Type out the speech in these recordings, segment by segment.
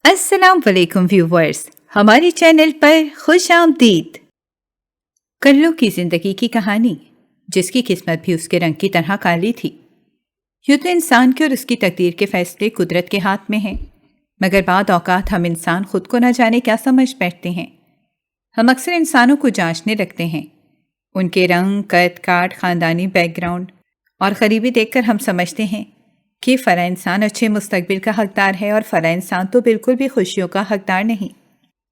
السلام علیکم ویورز، ہمارے چینل پر خوش آمدید۔ کلو کی زندگی کی کہانی، جس کی قسمت بھی اس کے رنگ کی طرح کالی تھی۔ یوں تو انسان کے اور اس کی تقدیر کے فیصلے قدرت کے ہاتھ میں ہیں، مگر بعض اوقات ہم انسان خود کو نہ جانے کیا سمجھ بیٹھتے ہیں۔ ہم اکثر انسانوں کو جانچنے لگتے ہیں، ان کے رنگ، قد کاٹ، خاندانی بیک گراؤنڈ اور قریبی دیکھ کر ہم سمجھتے ہیں کہ فلاں انسان اچھے مستقبل کا حقدار ہے اور فلاں انسان تو بالکل بھی خوشیوں کا حقدار نہیں،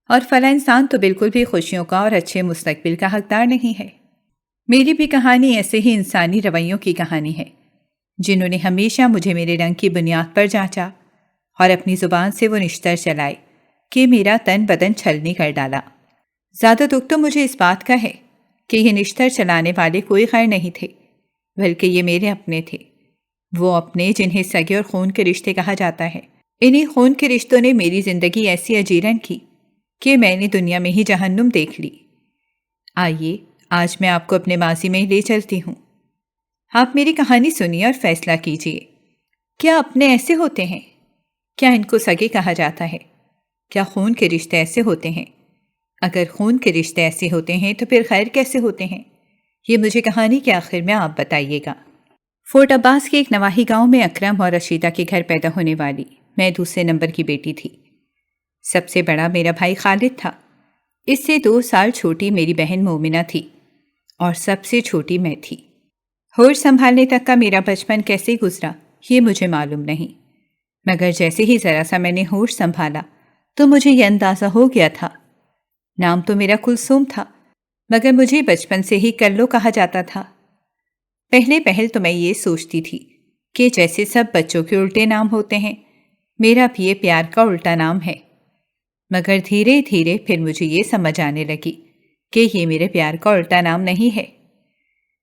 اور فلاں انسان تو بالکل بھی خوشیوں کا اور اچھے مستقبل کا حقدار نہیں ہے۔ میری بھی کہانی ایسے ہی انسانی رویوں کی کہانی ہے، جنہوں نے ہمیشہ مجھے میرے رنگ کی بنیاد پر جانچا اور اپنی زبان سے وہ نشتر چلائے کہ میرا تن بدن چھلنی کر ڈالا۔ زیادہ دکھ تو مجھے اس بات کا ہے کہ یہ نشتر چلانے والے کوئی غیر نہیں تھے، بلکہ یہ میرے اپنے تھے، وہ اپنے جنہیں سگے اور خون کے رشتے کہا جاتا ہے۔ انہی خون کے رشتوں نے میری زندگی ایسی اجیرن کی کہ میں نے دنیا میں ہی جہنم دیکھ لی۔ آئیے آج میں آپ کو اپنے ماضی میں لے چلتی ہوں۔ آپ میری کہانی سنیے اور فیصلہ کیجیے، کیا اپنے ایسے ہوتے ہیں؟ کیا ان کو سگے کہا جاتا ہے؟ کیا خون کے رشتے ایسے ہوتے ہیں؟ اگر خون کے رشتے ایسے ہوتے ہیں تو پھر خیر کیسے ہوتے ہیں؟ یہ مجھے کہانی کے آخر میں آپ بتائیے گا۔ فورٹ عباس کے ایک نواحی گاؤں میں اکرم اور رشیدہ کے گھر پیدا ہونے والی میں دوسرے نمبر کی بیٹی تھی۔ سب سے بڑا میرا بھائی خالد تھا، اس سے 2 سال چھوٹی میری بہن مومنہ تھی، اور سب سے چھوٹی میں تھی۔ ہوش سنبھالنے تک کا میرا بچپن کیسے گزرا یہ مجھے معلوم نہیں، مگر جیسے ہی ذرا سا میں نے ہوش سنبھالا تو مجھے یہ اندازہ ہو گیا تھا۔ نام تو میرا کلثوم تھا، مگر مجھے بچپن سے ہی کلو کہا جاتا تھا۔ پہل تو میں یہ سوچتی تھی کہ جیسے سب بچوں کے الٹے نام ہوتے ہیں، میرا بھی یہ پیار کا الٹا نام ہے، مگر دھیرے دھیرے پھر مجھے یہ سمجھ آنے لگی کہ یہ میرے پیار کا الٹا نام نہیں ہے۔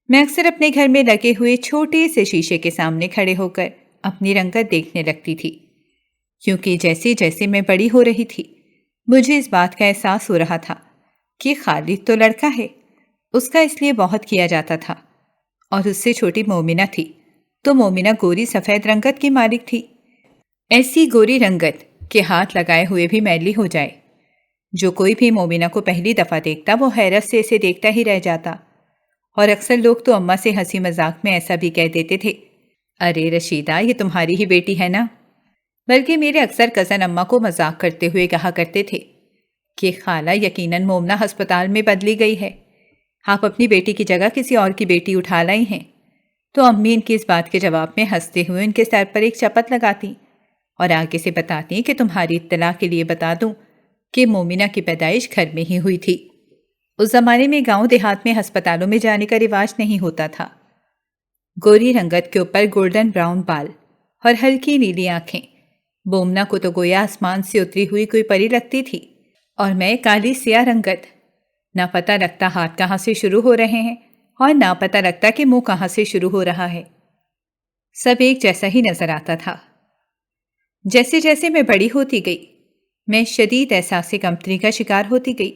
میں اکثر اپنے گھر میں لگے ہوئے چھوٹے سے شیشے کے سامنے کھڑے ہو کر اپنی رنگت دیکھنے لگتی تھی، کیونکہ جیسے جیسے میں بڑی ہو رہی تھی مجھے اس بات کا احساس ہو رہا تھا کہ خالد تو لڑکا ہے، اس کا اس لیے بہت کیا جاتا تھا، اور اس سے چھوٹی مومنہ تھی تو مومنہ گوری سفید رنگت کی مالک تھی، ایسی گوری رنگت کہ ہاتھ لگائے ہوئے بھی میلی ہو جائے۔ جو کوئی بھی مومنہ کو پہلی دفعہ دیکھتا وہ حیرت سے اسے دیکھتا ہی رہ جاتا، اور اکثر لوگ تو اماں سے ہنسی مذاق میں ایسا بھی کہہ دیتے تھے، ارے رشیدہ یہ تمہاری ہی بیٹی ہے نا؟ بلکہ میرے اکثر کزن اماں کو مذاق کرتے ہوئے کہا کرتے تھے کہ خالہ یقیناً مومنہ ہسپتال میں بدلی گئی ہے، آپ اپنی بیٹی کی جگہ کسی اور کی بیٹی اٹھا لائی ہیں۔ تو امی ان کی اس بات کے جواب میں ہنستے ہوئے ان کے سر پر ایک چپت لگاتی اور آگے سے بتاتی کہ تمہاری اطلاع کے لیے بتا دوں کہ مومنہ کی پیدائش گھر میں ہی ہوئی تھی۔ اس زمانے میں گاؤں دیہات میں ہسپتالوں میں جانے کا رواج نہیں ہوتا تھا۔ گوری رنگت کے اوپر گولڈن براؤن بال اور ہلکی نیلی آنکھیں، مومنہ کو تو گویا آسمان سے اتری ہوئی کوئی پری لگتی تھی، اور میں کالی سیاہ رنگت، نہ پتہ لگتا ہاتھ کہاں سے شروع ہو رہے ہیں اور نہ پتہ لگتا کہ منہ کہاں سے شروع ہو رہا ہے، سب ایک جیسا ہی نظر آتا تھا۔ جیسے جیسے میں بڑی ہوتی گئی میں شدید احساس کمتری کا شکار ہوتی گئی،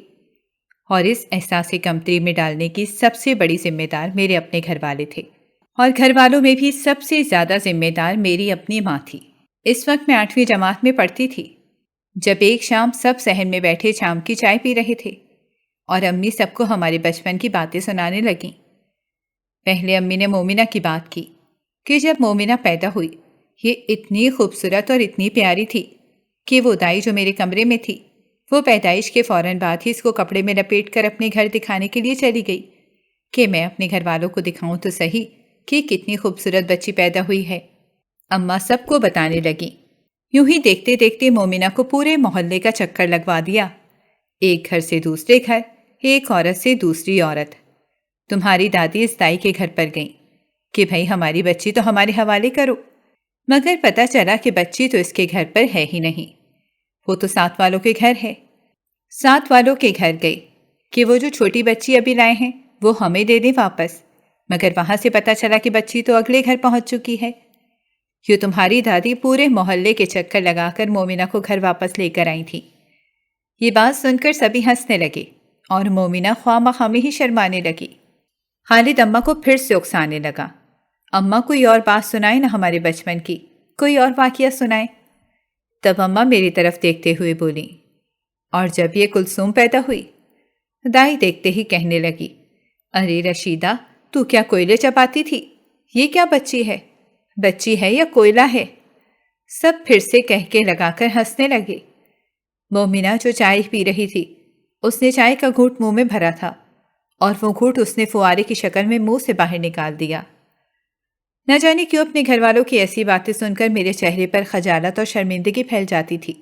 اور اس احساس کمتری میں ڈالنے کی سب سے بڑی ذمہ دار میرے اپنے گھر والے تھے، اور گھر والوں میں بھی سب سے زیادہ ذمہ دار میری اپنی ماں تھی۔ اس وقت میں 8ویں جماعت میں پڑھتی تھی، جب ایک شام سب صحن میں بیٹھے شام کی چائے پی رہے تھے اور امی سب کو ہمارے بچپن کی باتیں سنانے لگیں۔ پہلے امی نے مومنہ کی بات کی کہ جب مومنہ پیدا ہوئی یہ اتنی خوبصورت اور اتنی پیاری تھی کہ وہ دائی جو میرے کمرے میں تھی وہ پیدائش کے فوراً بعد ہی اس کو کپڑے میں لپیٹ کر اپنے گھر دکھانے کے لیے چلی گئی کہ میں اپنے گھر والوں کو دکھاؤں تو صحیح کہ کتنی خوبصورت بچی پیدا ہوئی ہے۔ اماں سب کو بتانے لگیں۔ یوں ہی دیکھتے دیکھتے مومنہ کو پورے محلے کا چکر لگوا دیا، ایک گھر سے دوسرے گھر، ایک عورت سے دوسری عورت۔ تمہاری دادی اس دائی کے گھر پر گئیں کہ بھائی ہماری بچی تو ہمارے حوالے کرو، مگر پتہ چلا کہ بچی تو اس کے گھر پر ہے ہی نہیں، وہ تو ساتھ والوں کے گھر ہے۔ ساتھ والوں کے گھر گئے کہ وہ جو چھوٹی بچی ابھی لائے ہیں وہ ہمیں دے دیں واپس، مگر وہاں سے پتہ چلا کہ بچی تو اگلے گھر پہنچ چکی ہے۔ یوں تمہاری دادی پورے محلے کے چکر لگا کر مومنہ کو گھر واپس لے کر آئی تھی۔ یہ بات سن کر سبھی ہنسنے لگے اور مومنہ خواہ مخواہ ہی شرمانے لگی۔ خالد اماں کو پھر سے اکسانے لگا، اماں کوئی اور بات سنائے نہ ہمارے بچپن کی، کوئی اور واقعہ سنائے۔ تب اماں میری طرف دیکھتے ہوئے بولیں، اور جب یہ کلثوم پیدا ہوئی؟ دائی دیکھتے ہی کہنے لگی، ارے رشیدہ، تو کیا کوئلے چباتی تھی؟ یہ کیا بچی ہے؟ بچی ہے یا کوئلہ ہے؟ سب پھر سے کہہ کے لگا کر ہنسنے لگے۔ مومنہ جو چائے پی رہی تھی، اس نے چائے کا گھونٹ منہ میں بھرا تھا، اور وہ گھونٹ اس نے فوارے کی شکل میں منہ سے باہر نکال دیا۔ نہ جانے کیوں اپنے گھر والوں کی ایسی باتیں سن کر میرے چہرے پر خجالت اور شرمندگی پھیل جاتی تھی۔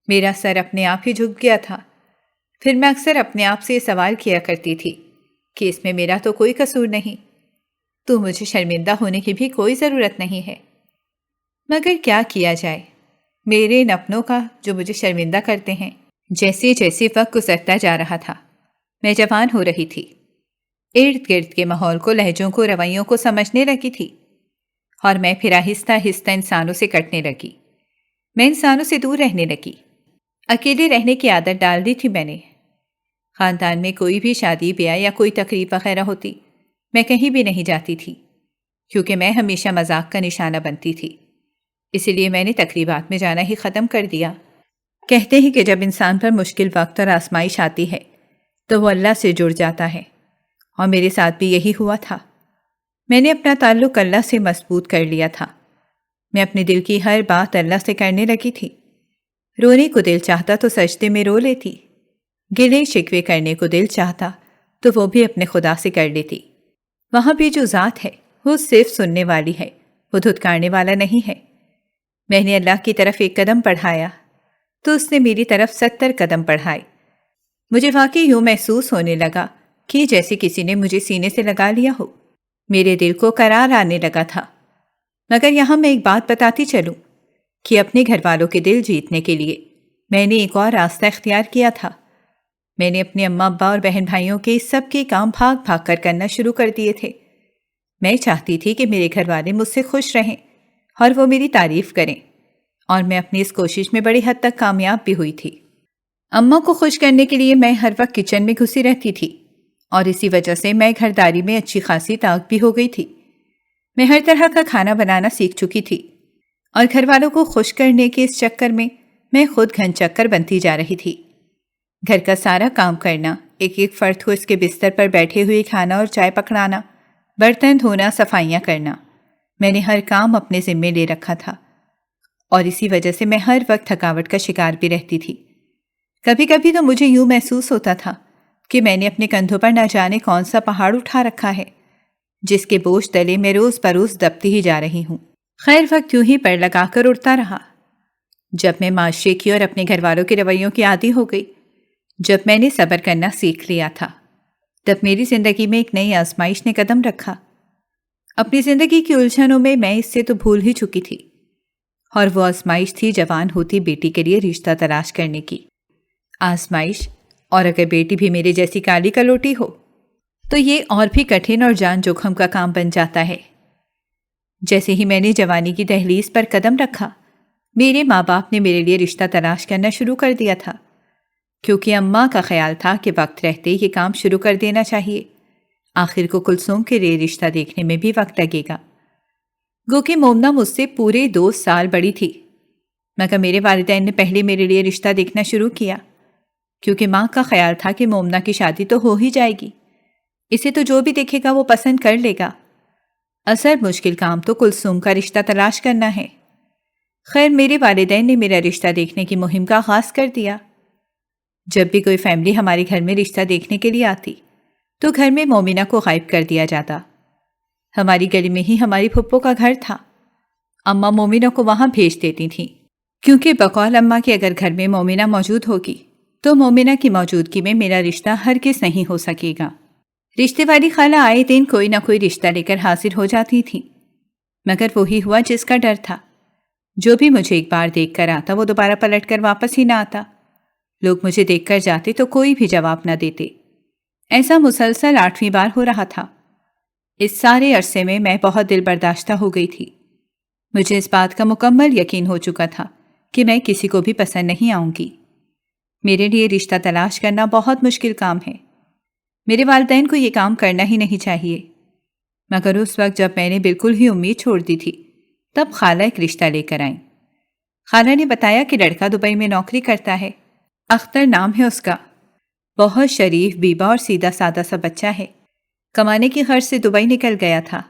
میرا سر اپنے آپ ہی جھک گیا تھا۔ پھر میں اکثر اپنے آپ سے یہ سوال کیا کرتی تھی کہ اس میں میرا تو کوئی قصور نہیں، تو مجھے شرمندہ ہونے کی بھی کوئی ضرورت نہیں ہے۔ مگر کیا کیا جائے، میرے ان اپنوں کا جو مجھے شرمندہ کرتے ہیں۔ جیسے جیسے وقت گزرتا جا رہا تھا، میں جوان ہو رہی تھی، ارد گرد کے ماحول کو، لہجوں کو، رویوں کو سمجھنے لگی تھی، اور میں پھر آہستہ آہستہ انسانوں سے کٹنے لگی۔ میں انسانوں سے دور رہنے لگی، اکیلے رہنے کی عادت ڈال دی تھی میں نے۔ خاندان میں کوئی بھی شادی بیاہ یا کوئی تقریب وغیرہ ہوتی، میں کہیں بھی نہیں جاتی تھی، کیونکہ میں ہمیشہ مذاق کا نشانہ بنتی تھی۔ اسی لیے میں نے تقریبات میں جانا ہی ختم کر دیا۔ کہتے ہیں کہ جب انسان پر مشکل وقت اور آزمائش آتی ہے تو وہ اللہ سے جڑ جاتا ہے، اور میرے ساتھ بھی یہی ہوا تھا۔ میں نے اپنا تعلق اللہ سے مضبوط کر لیا تھا۔ میں اپنے دل کی ہر بات اللہ سے کرنے لگی تھی۔ رونے کو دل چاہتا تو سجدے میں رو لیتی، گلے شکوے کرنے کو دل چاہتا تو وہ بھی اپنے خدا سے کر لیتی۔ وہاں بھی جو ذات ہے وہ صرف سننے والی ہے، وہ دھتکارنے والا نہیں ہے۔ میں نے اللہ کی طرف ایک قدم بڑھایا تو اس نے میری طرف 70 قدم بڑھائے۔ مجھے واقعی یوں محسوس ہونے لگا کہ جیسے کسی نے مجھے سینے سے لگا لیا ہو۔ میرے دل کو قرار آنے لگا تھا۔ مگر یہاں میں ایک بات بتاتی چلوں کہ اپنے گھر والوں کے دل جیتنے کے لیے میں نے ایک اور راستہ اختیار کیا تھا۔ میں نے اپنے اماں ابا اور بہن بھائیوں کے سب کے کام بھاگ بھاگ کر کرنا شروع کر دیے تھے۔ میں چاہتی تھی کہ میرے گھر والے مجھ سے خوش رہیں اور وہ میری تعریف کریں، اور میں اپنی اس کوشش میں بڑی حد تک کامیاب بھی ہوئی تھی۔ اماں کو خوش کرنے کے لیے میں ہر وقت کچن میں گھسی رہتی تھی، اور اسی وجہ سے میں گھرداری میں اچھی خاصی طاقت بھی ہو گئی تھی۔ میں ہر طرح کا کھانا بنانا سیکھ چکی تھی، اور گھر والوں کو خوش کرنے کے اس چکر میں خود گھن چکر بنتی جا رہی تھی۔ گھر کا سارا کام کرنا، ایک ایک فرد کو اس کے بستر پر بیٹھے ہوئے کھانا اور چائے پکڑانا، برتن دھونا، صفائیاں کرنا، میں نے ہر کام اپنے ذمے لے رکھا تھا، اور اسی وجہ سے میں ہر وقت تھکاوٹ کا شکار بھی رہتی تھی۔ کبھی کبھی تو مجھے یوں محسوس ہوتا تھا کہ میں نے اپنے کندھوں پر نہ جانے کون سا پہاڑ اٹھا رکھا ہے، جس کے بوجھ تلے میں روز بروز دبتی ہی جا رہی ہوں۔ خیر وقت یوں ہی پر لگا کر اڑتا رہا۔ جب میں معاشرے کی اور اپنے گھر والوں کے رویوں کی عادی ہو گئی، جب میں نے صبر کرنا سیکھ لیا تھا، تب میری زندگی میں ایک نئی آزمائش نے قدم رکھا۔ اپنی زندگی کی الجھنوں میں اس سے تو بھول ہی چکی تھی، اور وہ آزمائش تھی جوان ہوتی بیٹی کے لیے رشتہ تلاش کرنے کی آزمائش۔ اور اگر بیٹی بھی میرے جیسی کالی کلوٹی ہو تو یہ اور بھی کٹھن اور جان جوخم کا کام بن جاتا ہے۔ جیسے ہی میں نے جوانی کی دہلیز پر قدم رکھا، میرے ماں باپ نے میرے لیے رشتہ تلاش کرنا شروع کر دیا تھا، کیونکہ اماں کا خیال تھا کہ وقت رہتے یہ کام شروع کر دینا چاہیے، آخر کو کلثوم کے لیے رشتہ دیکھنے میں بھی وقت لگے گا۔ گو کہ مومنہ مجھ سے پورے 2 سال بڑی تھی، مگر میرے والدین نے پہلے میرے لیے رشتہ دیکھنا شروع کیا، کیونکہ ماں کا خیال تھا کہ مومنہ کی شادی تو ہو ہی جائے گی، اسے تو جو بھی دیکھے گا وہ پسند کر لے گا۔ اصل مشکل کام تو کلثوم کا رشتہ تلاش کرنا ہے۔ خیر میرے والدین نے میرا رشتہ دیکھنے کی مہم کا آغاز کر دیا۔ جب بھی کوئی فیملی ہمارے گھر میں رشتہ دیکھنے کے لیے آتی تو گھر میں مومنہ کو غائب کر دیا جاتا۔ ہماری گلی میں ہی ہماری پھپھو کا گھر تھا۔ اماں مومنہ کو وہاں بھیج دیتی تھیں، کیونکہ بقول اماں کے اگر گھر میں مومنہ موجود ہوگی تو مومنہ کی موجودگی میں میرا رشتہ ہرگز نہیں ہو سکے گا۔ رشتے والی خالہ آئے دن کوئی نہ کوئی رشتہ لے کر حاضر ہو جاتی تھیں، مگر وہی ہوا جس کا ڈر تھا۔ جو بھی مجھے ایک بار دیکھ کر آتا وہ دوبارہ پلٹ کر واپس ہی نہ آتا۔ لوگ مجھے دیکھ کر جاتے تو کوئی بھی جواب نہ دیتے۔ ایسا مسلسل 8ویں بار ہو رہا تھا۔ اس سارے عرصے میں بہت دل برداشتہ ہو گئی تھی۔ مجھے اس بات کا مکمل یقین ہو چکا تھا کہ میں کسی کو بھی پسند نہیں آؤں گی۔ میرے لیے رشتہ تلاش کرنا بہت مشکل کام ہے۔ میرے والدین کو یہ کام کرنا ہی نہیں چاہیے، مگر اس وقت جب میں نے بالکل ہی امید چھوڑ دی تھی، تب خالہ ایک رشتہ لے کر آئیں۔ خالہ نے بتایا کہ لڑکا دبئی میں نوکری کرتا ہے، اختر نام ہے اس کا، بہت شریف بیبا اور سیدھا سادہ سا بچہ ہے، کمانے کی غرض سے دبئی نکل گیا تھا،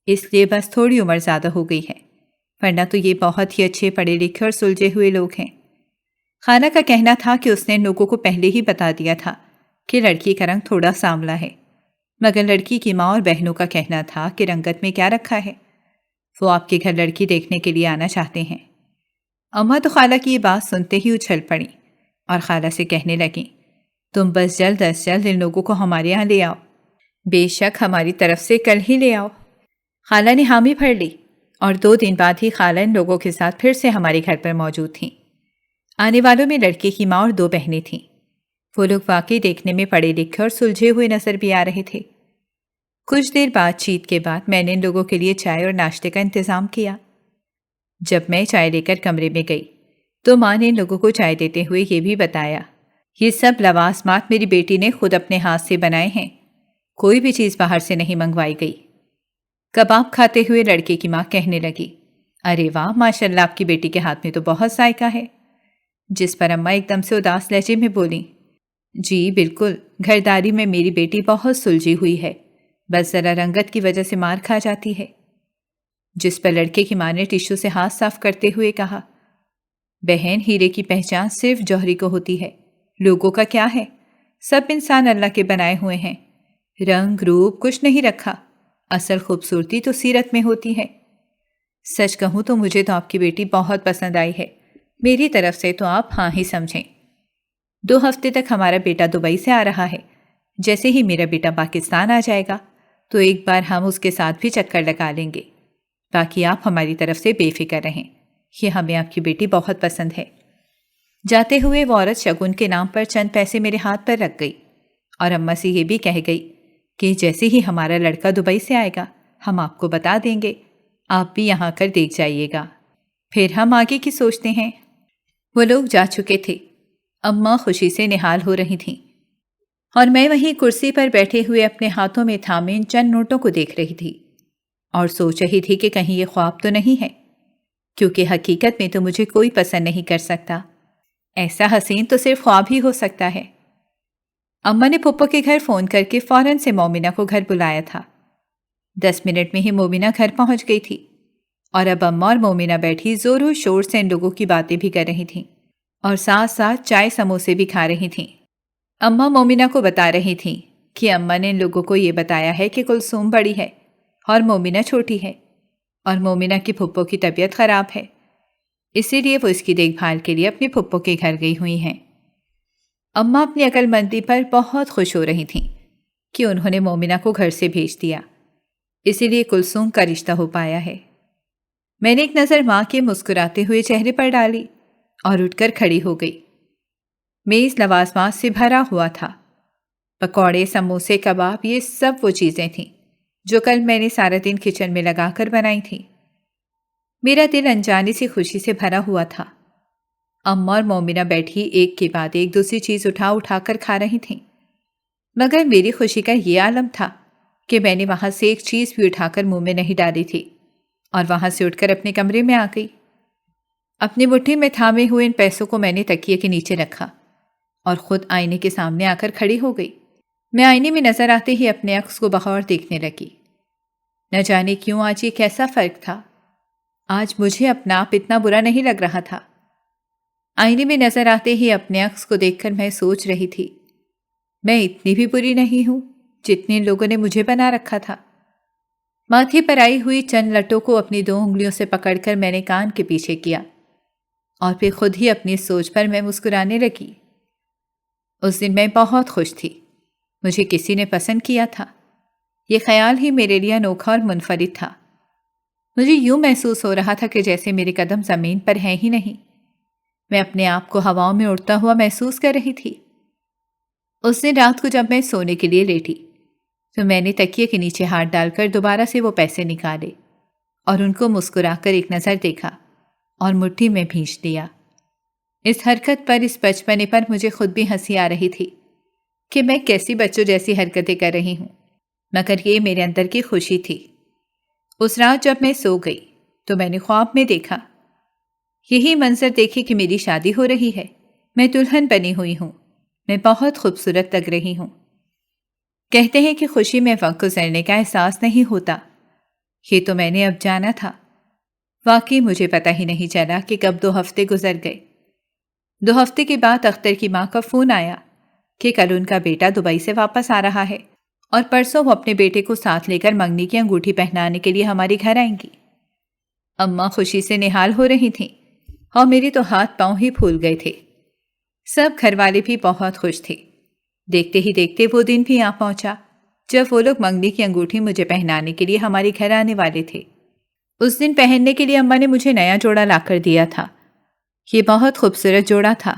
اس لیے بس تھوڑی عمر زیادہ ہو گئی ہے، ورنہ تو یہ بہت ہی اچھے پڑھے لکھے اور سلجھے ہوئے لوگ ہیں۔ خالہ کا کہنا تھا کہ اس نے ان لوگوں کو پہلے ہی بتا دیا تھا کہ لڑکی کا رنگ تھوڑا سانولا ہے، مگر لڑکی کی ماں اور بہنوں کا کہنا تھا کہ رنگت میں کیا رکھا ہے، وہ آپ کے گھر لڑکی دیکھنے کے لیے آنا چاہتے ہیں۔ اماں تو خالہ کی یہ بات سنتے ہی اچھل پڑیں اور خالہ سے کہنے لگیں، تم بس جلد از جلد ان لوگوں کو ہمارے یہاں لے آؤ، بے شک ہماری طرف سے کل ہی لے آؤ۔ خالہ نے حامی بھر لی اور 2 دن بعد ہی خالہ ان لوگوں کے ساتھ پھر سے ہمارے گھر پر موجود تھیں۔ آنے والوں میں لڑکے کی ماں اور 2 بہنیں تھیں۔ وہ لوگ واقعی دیکھنے میں پڑھے لکھے اور سلجھے ہوئے نظر بھی آ رہے تھے۔ کچھ دیر بات چیت کے بعد میں نے ان لوگوں کے لیے چائے اور ناشتے کا انتظام کیا۔ جب میں چائے لے کر کمرے میں گئی تو ماں نے ان لوگوں کو چائے دیتے ہوئے یہ بھی بتایا، یہ سب لوازمات میری بیٹی نے خود اپنے ہاتھ سے بنائے ہیں، کوئی بھی چیز باہر سے نہیں منگوائی گئی۔ کباب کھاتے ہوئے لڑکے کی ماں کہنے لگی، ارے واہ، ماشاءاللہ آپ کی بیٹی کے ہاتھ میں تو بہت ذائقہ ہے، جس پر اماں ایک دم سے اداس لہجے میں بولیں، جی بالکل، گھرداری میں میری بیٹی بہت سلجھی ہوئی ہے، بس ذرا رنگت کی وجہ سے مار کھا جاتی ہے۔ جس پر لڑکے کی ماں نے ٹشو سے ہاتھ صاف کرتے ہوئے کہا، بہن، ہیرے کی پہچان صرف جوہری کو ہوتی ہے، لوگوں کا کیا ہے، سب انسان اللہ کے بنائے ہوئے ہیں، رنگ روپ کچھ نہیں رکھا، اصل خوبصورتی تو سیرت میں ہوتی ہے۔ سچ کہوں تو مجھے تو آپ کی بیٹی بہت پسند آئی ہے، میری طرف سے تو آپ ہاں ہی سمجھیں۔ 2 ہفتے تک ہمارا بیٹا دبئی سے آ رہا ہے، جیسے ہی میرا بیٹا پاکستان آ جائے گا تو ایک بار ہم اس کے ساتھ بھی چکر لگا لیں گے، باقی آپ ہماری طرف سے بے فکر رہیں، یہ ہمیں آپ کی بیٹی بہت پسند ہے۔ جاتے ہوئے وہ عورت شگن کے نام پر چند پیسے میرے ہاتھ پر رکھ گئی اور اماں سے یہ بھی کہہ گئی کہ جیسے ہی ہمارا لڑکا دبئی سے آئے گا ہم آپ کو بتا دیں گے، آپ بھی یہاں کر دیکھ جائیے گا، پھر ہم آگے کی سوچتے ہیں۔ وہ لوگ جا چکے تھے، اماں خوشی سے نہال ہو رہی تھیں اور میں وہیں کرسی پر بیٹھے ہوئے اپنے ہاتھوں میں تھامے ان چند نوٹوں کو دیکھ رہی تھی اور سوچ رہی تھی کہ کہیں یہ خواب تو نہیں ہے، کیونکہ حقیقت میں تو مجھے کوئی پسند نہیں کر سکتا، ایسا حسین تو صرف خواب ہی ہو سکتا ہے۔ اماں نے پھپھو کے گھر فون کر کے فوراً سے مومنہ کو گھر بلایا تھا۔ 10 منٹ میں ہی مومنہ گھر پہنچ گئی تھی اور اب اماں اور مومنہ بیٹھی زور و شور سے ان لوگوں کی باتیں بھی کر رہی تھیں اور ساتھ ساتھ چائے سموسے بھی کھا رہی تھیں۔ اماں مومنہ کو بتا رہی تھیں کہ اماں نے ان لوگوں کو یہ بتایا ہے کہ کلثوم بڑی ہے اور مومنہ چھوٹی ہے اور مومنہ کی پھپھو کی طبیعت خراب ہے، اسی لیے وہ اس کی دیکھ بھال کے لیے اپنی پھپھو کے گھر گئی ہوئی ہیں۔ اماں اپنی عقل مندی پر بہت خوش ہو رہی تھیں کہ انہوں نے مومنہ کو گھر سے بھیج دیا، اسی لیے کلثوم کا رشتہ ہو پایا ہے۔ میں نے ایک نظر ماں کے مسکراتے ہوئے چہرے پر ڈالی اور اٹھ کر کھڑی ہو گئی۔ میز لوازمات سے بھرا ہوا تھا، پکوڑے، سموسے، کباب، یہ سب وہ چیزیں تھیں جو کل میں نے سارا دن کچن میں لگا کر بنائی تھیں۔ میرا دل انجانے سی خوشی سے بھرا ہوا تھا۔ اماں اور مومنہ بیٹھی ایک کے بعد ایک دوسری چیز اٹھا کر کھا رہی تھیں، مگر میری خوشی کا یہ عالم تھا کہ میں نے وہاں سے ایک چیز بھی اٹھا کر منہ میں نہیں ڈالی تھی اور وہاں سے اٹھ کر اپنے کمرے میں آ گئی۔ اپنی مٹھی میں تھامے ہوئے ان پیسوں کو میں نے تکیے کے نیچے رکھا اور خود آئینے کے سامنے آ کر کھڑی ہو گئی۔ میں آئینے میں نظر آتے ہی اپنے عکس کو بغور دیکھنے لگی۔ نہ جانے کیوں آج یہ کیسا فرق تھا، آج مجھے اپنا آپ اتنا برا نہیں لگ رہا تھا۔ آئینے میں نظر آتے ہی اپنے عکس کو دیکھ کر میں سوچ رہی تھی، میں اتنی بھی بری نہیں ہوں جتنے لوگوں نے مجھے بنا رکھا تھا۔ ماتھے پر آئی ہوئی چند لٹوں کو اپنی 2 انگلیوں سے پکڑ کر میں نے کان کے پیچھے کیا اور پھر خود ہی اپنی سوچ پر میں مسکرانے لگی۔ اس دن میں بہت خوش تھی، مجھے کسی نے پسند کیا تھا، یہ خیال ہی میرے لیے انوکھا اور منفرد تھا۔ مجھے یوں محسوس ہو رہا تھا کہ جیسے میرے قدم زمین پر ہیں ہی نہیں، میں اپنے آپ کو ہواؤں میں اڑتا ہوا محسوس کر رہی تھی۔ اس دن رات کو جب میں سونے کے لیے لیٹی تو میں نے تکیے کے نیچے ہاتھ ڈال کر دوبارہ سے وہ پیسے نکالے اور ان کو مسکرا کر ایک نظر دیکھا اور مٹھی میں بھینچ لیا۔ اس حرکت پر، اس بچپنے پر مجھے خود بھی ہنسی آ رہی تھی کہ میں کیسی بچوں جیسی حرکتیں کر رہی ہوں، مگر یہ میرے اندر کی خوشی تھی۔ اس رات جب میں سو گئی تو میں نے خواب میں دیکھا یہی منظر دیکھے کہ میری شادی ہو رہی ہے، میں دلہن بنی ہوئی ہوں، میں بہت خوبصورت لگ رہی ہوں۔ کہتے ہیں کہ خوشی میں وقت گزرنے کا احساس نہیں ہوتا، یہ تو میں نے اب جانا تھا۔ واقعی مجھے پتہ ہی نہیں چلا کہ کب 2 ہفتے گزر گئے۔ 2 ہفتے کے بعد اختر کی ماں کا فون آیا کہ کل ان کا بیٹا دبئی سے واپس آ رہا ہے اور پرسوں وہ اپنے بیٹے کو ساتھ لے کر منگنی کی انگوٹھی پہنانے کے لیے ہمارے گھر آئیں گی۔ اماں خوشی سے نہال ہو رہی تھیں اور میری تو ہاتھ پاؤں ہی پھول گئے تھے۔ سب گھر والے بھی بہت خوش تھے۔ دیکھتے ہی دیکھتے وہ دن بھی آ پہنچا جب وہ لوگ منگنی کی انگوٹھی مجھے پہنانے کے لیے ہمارے گھر آنے والے تھے۔ اس دن پہننے کے لیے اماں نے مجھے نیا جوڑا لا کر دیا تھا۔ یہ بہت خوبصورت جوڑا تھا۔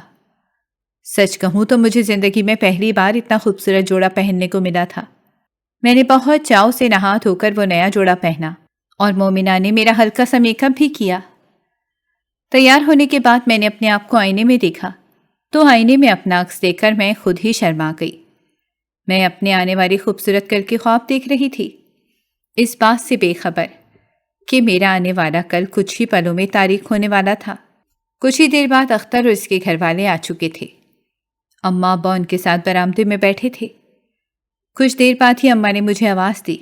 سچ کہوں تو مجھے زندگی میں پہلی بار اتنا خوبصورت جوڑا پہننے کو ملا تھا۔ میں نے بہت چاؤ سے نہا دھو کر وہ نیا جوڑا پہنا اور مومنہ نے میرا ہلکا سا میک اپ بھی کیا۔ تیار ہونے کے بعد میں نے اپنے آپ کو آئینے میں دیکھا تو آئینے میں اپنا عکس دیکھ کر میں خود ہی شرما گئی۔ میں اپنے آنے والی خوبصورت کل کے خواب دیکھ رہی تھی، اس بات سے بے خبر کہ میرا آنے والا کل کچھ ہی پلوں میں تاریک ہونے والا تھا۔ کچھ ہی دیر بعد اختر اور اس کے گھر والے آ چکے تھے۔ اماں ابا ان کے ساتھ برآمدے میں بیٹھے تھے۔ کچھ دیر بعد ہی اماں نے مجھے آواز دی۔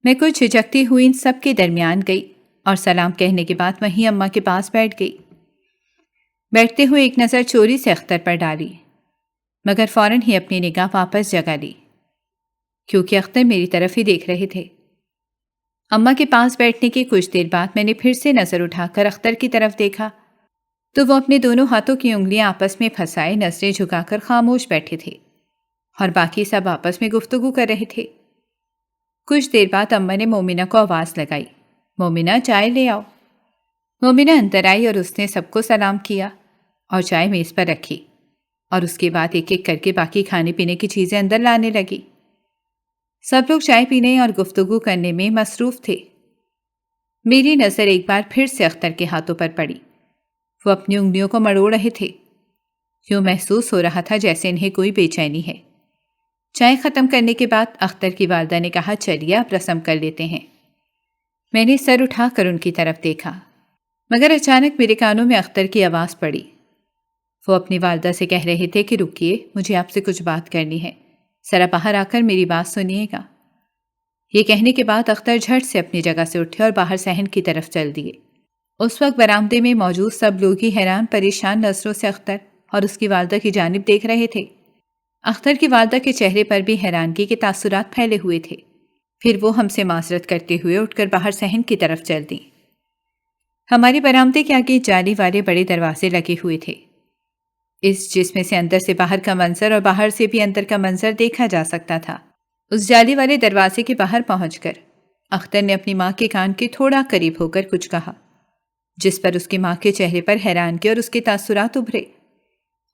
میں کچھ جھجکتی ہوئی ان سب کے درمیان گئی اور سلام کہنے کے بعد وہیں اماں کے پاس بیٹھ گئی۔ بیٹھتے ہوئے ایک نظر چوری سے اختر پر ڈالی، مگر فوراً ہی اپنی نگاہ واپس جگا لی کیونکہ اختر میری طرف ہی دیکھ رہے تھے۔ اماں کے پاس بیٹھنے کے کچھ دیر بعد میں نے پھر سے نظر اٹھا کر اختر کی طرف دیکھا تو وہ اپنے دونوں ہاتھوں کی انگلیاں آپس میں پھنسائے نظریں جھکا کر خاموش بیٹھے تھے اور باقی سب آپس میں گفتگو کر رہے تھے۔ کچھ دیر بعد اماں نے مومنہ کو آواز لگائی، مومنہ چائے لے آؤ۔ مومنہ اندر آئی اور اس نے سب کو سلام کیا اور چائے میز پر رکھی اور اس کے بعد ایک ایک کر کے باقی کھانے پینے کی چیزیں اندر لانے لگی۔ سب لوگ چائے پینے اور گفتگو کرنے میں مصروف تھے۔ میری نظر ایک بار پھر سے اختر کے ہاتھوں پر پڑی۔ وہ اپنی انگلیوں کو مروڑ رہے تھے۔ یوں محسوس ہو رہا تھا جیسے انہیں کوئی بے چینی ہے۔ چائے ختم کرنے کے بعد اختر کی والدہ نے کہا، چلیے اب رسم کر لیتے ہیں۔ میں نے سر اٹھا کر ان کی طرف دیکھا، مگر اچانک میرے کانوں میں اختر کی آواز پڑی۔ وہ اپنی والدہ سے کہہ رہے تھے کہ رکیے، مجھے آپ سے کچھ بات کرنی ہے، ذرا باہر آ کر میری بات سنیے گا۔ یہ کہنے کے بعد اختر جھٹ سے اپنی جگہ سے اٹھے اور باہر صحن کی طرف چل دیے۔ اس وقت برآمدے میں موجود سب لوگ ہی حیران پریشان نظروں سے اختر اور اس کی والدہ کی جانب دیکھ رہے تھے۔ اختر کی والدہ کے چہرے پر بھی حیرانگی کے تاثرات پھیلے ہوئے تھے۔ پھر وہ ہم سے معذرت کرتے ہوئے اٹھ کر باہر صحن کی طرف چل دیں۔ ہمارے برآمدے کے آگے جالی والے بڑے دروازے لگے ہوئے تھے، جس میں سے اندر سے باہر کا منظر اور باہر سے بھی اندر کا منظر دیکھا جا سکتا تھا۔ اس جالی والے دروازے کے باہر پہنچ کر اختر نے اپنی ماں کے کان کے تھوڑا قریب ہو کر کچھ کہا، جس پر اس کی ماں کے چہرے پر حیرانگی اور اس کے تاثرات ابھرے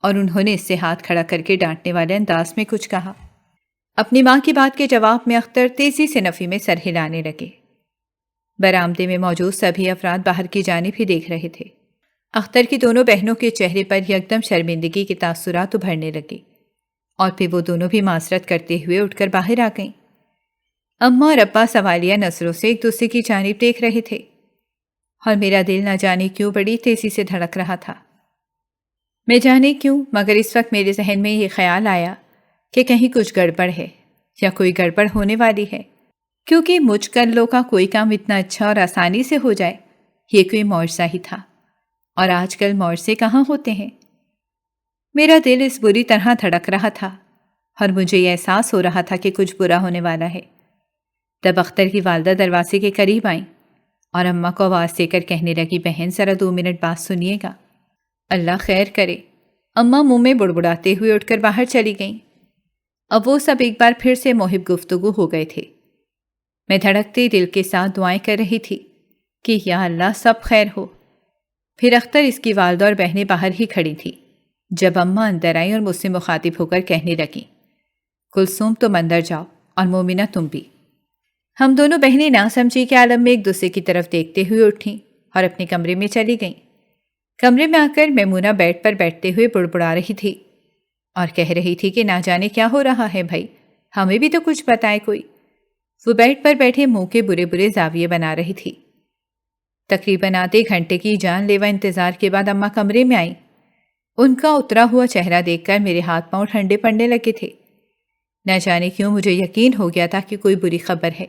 اور انہوں نے اس سے ہاتھ کھڑا کر کے ڈانٹنے والے انداز میں کچھ کہا۔ اپنی ماں کی بات کے جواب میں اختر تیزی سے نفی میں سر ہلانے لگے۔ برآمدے میں موجود سبھی افراد باہر کی جانب ہی دیکھ رہے تھے۔ اختر کی دونوں بہنوں کے چہرے پر یکدم شرمندگی کے تاثرات ابھرنے لگے اور پھر وہ دونوں بھی معذرت کرتے ہوئے اٹھ کر باہر آ گئیں۔ اماں اور ابا سوالیہ نظروں سے ایک دوسرے کی جانب دیکھ رہے تھے اور میرا دل نہ جانے کیوں بڑی تیزی سے دھڑک رہا تھا۔ میں جانے کیوں، مگر اس وقت میرے ذہن میں یہ خیال آیا کہ کہیں کچھ گڑبڑ ہے یا کوئی گڑبڑ ہونے والی ہے، کیونکہ مجھ کلوں کا کوئی کام اتنا اچھا اور آسانی سے ہو جائے یہ کوئی معجزہ ہی تھا، اور آج کل معجزے کہاں ہوتے ہیں۔ میرا دل اس بری طرح دھڑک رہا تھا اور مجھے یہ احساس ہو رہا تھا کہ کچھ برا ہونے والا ہے۔ تب اختر کی والدہ دروازے کے قریب آئیں اور اماں کو آواز دے کر کہنے لگی، بہن ذرا 2 منٹ بات سنیے گا۔ اللہ خیر کرے۔ اماں منہ میں بڑبڑاتے ہوئے اٹھ کر باہر چلی گئیں۔ اب وہ سب ایک بار پھر سے محب گفتگو ہو گئے تھے۔ میں دھڑکتے دل کے ساتھ دعائیں کر رہی تھی کہ یا اللہ سب خیر ہو۔ پھر اختر اس کی والدہ اور بہنیں باہر ہی کھڑی تھیں جب اماں اندر آئیں اور مجھ سے مخاطب ہو کر کہنے لگیں، کلثوم تم اندر جاؤ اور مومنہ تم بھی۔ ہم دونوں بہنیں نہ سمجھی کے عالم میں ایک دوسرے کی طرف دیکھتے ہوئے اٹھیں اور اپنے کمرے میں چلی گئیں۔ کمرے میں آ کر میمونہ بیڈ پر بیٹھتے ہوئے بڑبڑا رہی تھی اور کہہ رہی تھی کہ نہ جانے کیا ہو رہا ہے بھائی، ہمیں بھی تو کچھ بتائے کوئی۔ وہ بیڈ پر بیٹھے منہ کے برے برے زاویے بنا رہی تھی۔ تقریباً آدھے گھنٹے کی جان لیوا انتظار کے بعد اماں کمرے میں آئیں۔ ان کا اترا ہوا چہرہ دیکھ کر میرے ہاتھ پاؤں ٹھنڈے پڑنے لگے تھے۔ نہ جانے کیوں مجھے یقین ہو گیا تھا کہ کوئی بری خبر ہے۔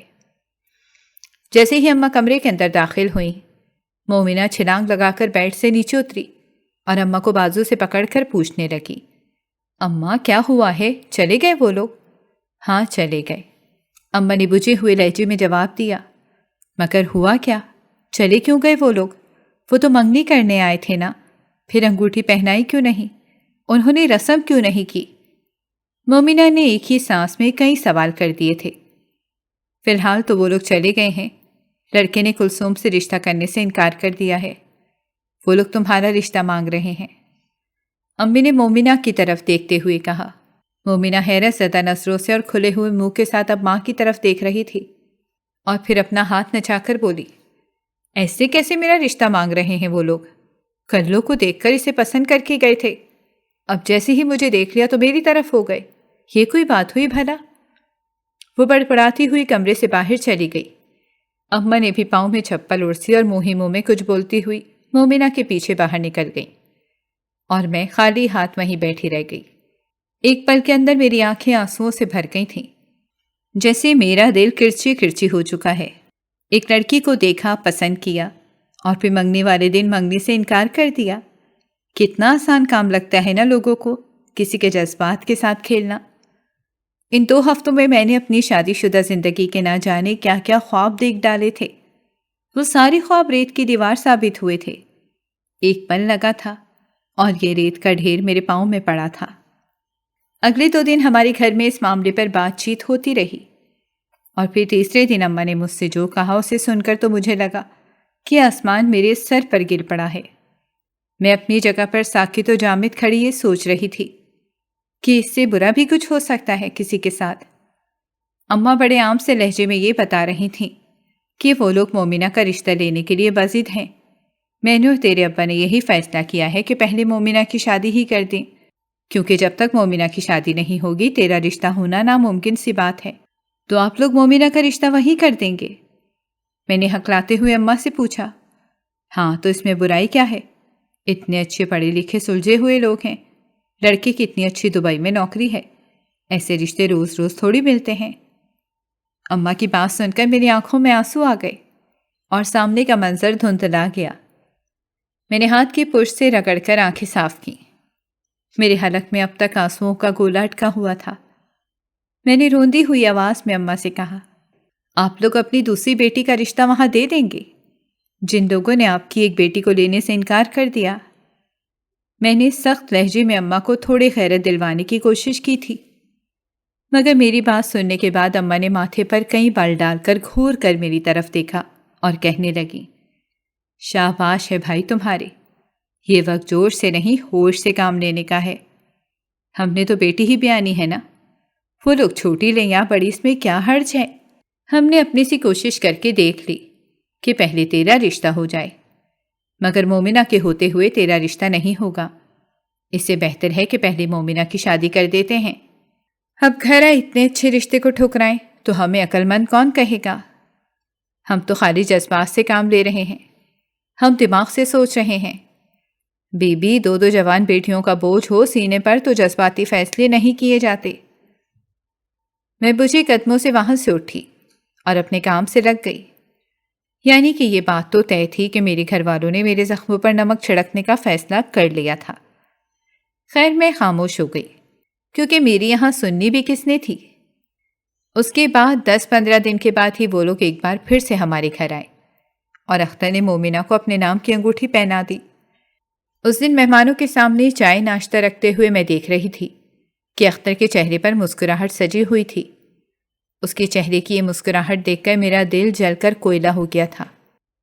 جیسے ہی اماں کمرے کے اندر داخل ہوئیں، مومنہ چھلانگ لگا کر بیڈ سے نیچے اتری اور اماں کو بازو سے پکڑ کر پوچھنے لگی، اماں کیا ہوا ہے؟ چلے گئے وہ لوگ؟ ہاں چلے گئے، اماں نے بجھے ہوئے لہجے میں جواب دیا۔ مگر ہوا کیا؟ چلے کیوں گئے وہ لوگ؟ وہ تو منگنی کرنے آئے تھے نا، پھر انگوٹھی پہنائی کیوں نہیں؟ انہوں نے رسم کیوں نہیں کی؟ مومنہ نے ایک ہی سانس میں کئی سوال کر دیے تھے۔ فی الحال تو وہ لوگ چلے گئے ہیں، لڑکے نے کلثوم سے رشتہ کرنے سے انکار کر دیا ہے، وہ لوگ تمہارا رشتہ مانگ رہے ہیں، امی نے مومنہ کی طرف دیکھتے ہوئے کہا۔ مومنہ حیرت زدہ نظروں سے اور کھلے ہوئے منہ کے ساتھ اب ماں کی طرف دیکھ رہی تھی اور پھر اپنا ہاتھ نچا کر بولی، ایسے کیسے میرا رشتہ مانگ رہے ہیں وہ لوگ؟ کلو کو دیکھ کر اسے پسند کر کے گئے تھے، اب جیسے ہی مجھے دیکھ لیا تو میری طرف ہو گئے، یہ کوئی بات ہوئی بھلا؟ وہ بڑبڑاتی ہوئی کمرے سے باہر چلی گئی۔ اماں نے بھی پاؤں میں چپل اڑسی اور منہ ہی منہ میں کچھ بولتی ہوئی مومنہ کے پیچھے باہر نکل گئی اور میں خالی ہاتھ وہیں بیٹھی رہ گئی۔ ایک پل کے اندر میری آنکھیں آنسوؤں سے بھر گئی تھیں، جیسے میرا دل کرچی کرچی ہو چکا ہے۔ ایک لڑکی کو دیکھا، پسند کیا اور پھر منگنی والے دن منگنی سے انکار کر دیا۔ کتنا آسان کام لگتا ہے نا لوگوں کو کسی کے جذبات کے ساتھ کھیلنا۔ ان 2 ہفتوں میں نے اپنی شادی شدہ زندگی کے نہ جانے کیا کیا خواب دیکھ ڈالے تھے، وہ سارے خواب ریت کی دیوار ثابت ہوئے تھے۔ ایک پل لگا تھا اور یہ ریت کا ڈھیر میرے پاؤں میں پڑا تھا۔ اگلے 2 دن ہمارے گھر میں اس معاملے پر بات چیت ہوتی رہی اور پھر تیسرے دن اماں نے مجھ سے جو کہا اسے سن کر تو مجھے لگا کہ آسمان میرے سر پر گر پڑا ہے۔ میں اپنی جگہ پر ساکت و جامد کھڑی یہ سوچ رہی تھی کہ اس سے برا بھی کچھ ہو سکتا ہے کسی کے ساتھ۔ اماں بڑے عام سے لہجے میں یہ بتا رہی تھیں کہ وہ لوگ مومنہ کا رشتہ لینے کے لیے بضد ہیں۔ میں نے اور تیرے ابا نے یہی فیصلہ کیا ہے کہ پہلے مومنہ کی شادی ہی کر دیں، کیونکہ جب تک مومنہ کی شادی نہیں ہوگی تیرا رشتہ ہونا ناممکن سی بات ہے۔ تو آپ لوگ مومنہ کا رشتہ وہی کر دیں گے؟ میں نے ہکلاتے ہوئے اماں سے پوچھا۔ ہاں تو اس میں برائی کیا ہے؟ اتنے اچھے پڑھے لکھے سلجھے ہوئے لوگ ہیں، لڑکے کی اتنی اچھی دبئی میں نوکری ہے، ایسے رشتے روز روز تھوڑی ملتے ہیں۔ اماں کی بات سن کر میری آنکھوں میں آنسو آ گئے اور سامنے کا منظر دھندلا گیا۔ میں نے ہاتھ کی پشت سے رگڑ کر آنکھیں صاف کیں۔ میرے حلق میں اب تک آنسوؤں کا گولا اٹکا ہوا تھا۔ میں نے روندی ہوئی آواز میں اماں سے کہا، آپ لوگ اپنی دوسری بیٹی کا رشتہ وہاں دے دیں گے جن لوگوں نے آپ کی ایک بیٹی کو لینے سے انکار کر دیا؟ میں نے سخت لہجے میں اماں کو تھوڑی غیرت دلوانے کی کوشش کی تھی، مگر میری بات سننے کے بعد اماں نے ماتھے پر کئی بال ڈال کر گھور کر میری طرف دیکھا اور کہنے لگی، شاباش ہے بھائی تمہارے، یہ وقت جوش سے نہیں ہوش سے کام لینے کا ہے۔ ہم نے تو بیٹی ہی بیانی ہے نا، وہ لوگ چھوٹی لیں یا بڑی اس میں کیا حرج ہے؟ ہم نے اپنی سی کوشش کر کے دیکھ لی کہ پہلے تیرا رشتہ ہو جائے، مگر مومنہ کے ہوتے ہوئے تیرا رشتہ نہیں ہوگا۔ اس سے بہتر ہے کہ پہلے مومنہ کی شادی کر دیتے ہیں۔ اب گھر آئے اتنے اچھے رشتے کو ٹھکرائیں تو ہمیں عقل مند کون کہے گا؟ ہم تو خالی جذبات سے کام لے رہے ہیں، ہم دماغ سے سوچ رہے ہیں۔ بی 2 جوان بیٹیوں کا بوجھ ہو سینے پر تو جذباتی فیصلے نہیں کیے جاتے۔ میں بجھے قدموں سے وہاں سے اٹھی اور اپنے کام سے لگ گئی۔ یعنی کہ یہ بات تو طے تھی کہ میرے گھر والوں نے میرے زخموں پر نمک چھڑکنے کا فیصلہ کر لیا تھا۔ خیر میں خاموش ہو گئی، کیونکہ میری یہاں سننی بھی کس نے تھی۔ اس کے بعد 10-15 دن کے بعد ہی وہ لوگ ایک بار پھر سے ہمارے گھر آئے اور اختر نے مومنہ کو اپنے نام کی انگوٹھی پہنا دی۔ اس دن مہمانوں کے سامنے چائے ناشتہ رکھتے ہوئے میں دیکھ رہی تھی کہ اختر کے چہرے پر مسکراہٹ سجی ہوئی تھی۔ اس کے چہرے کی یہ مسکراہٹ دیکھ کر میرا دل جل کر کوئلہ ہو گیا تھا۔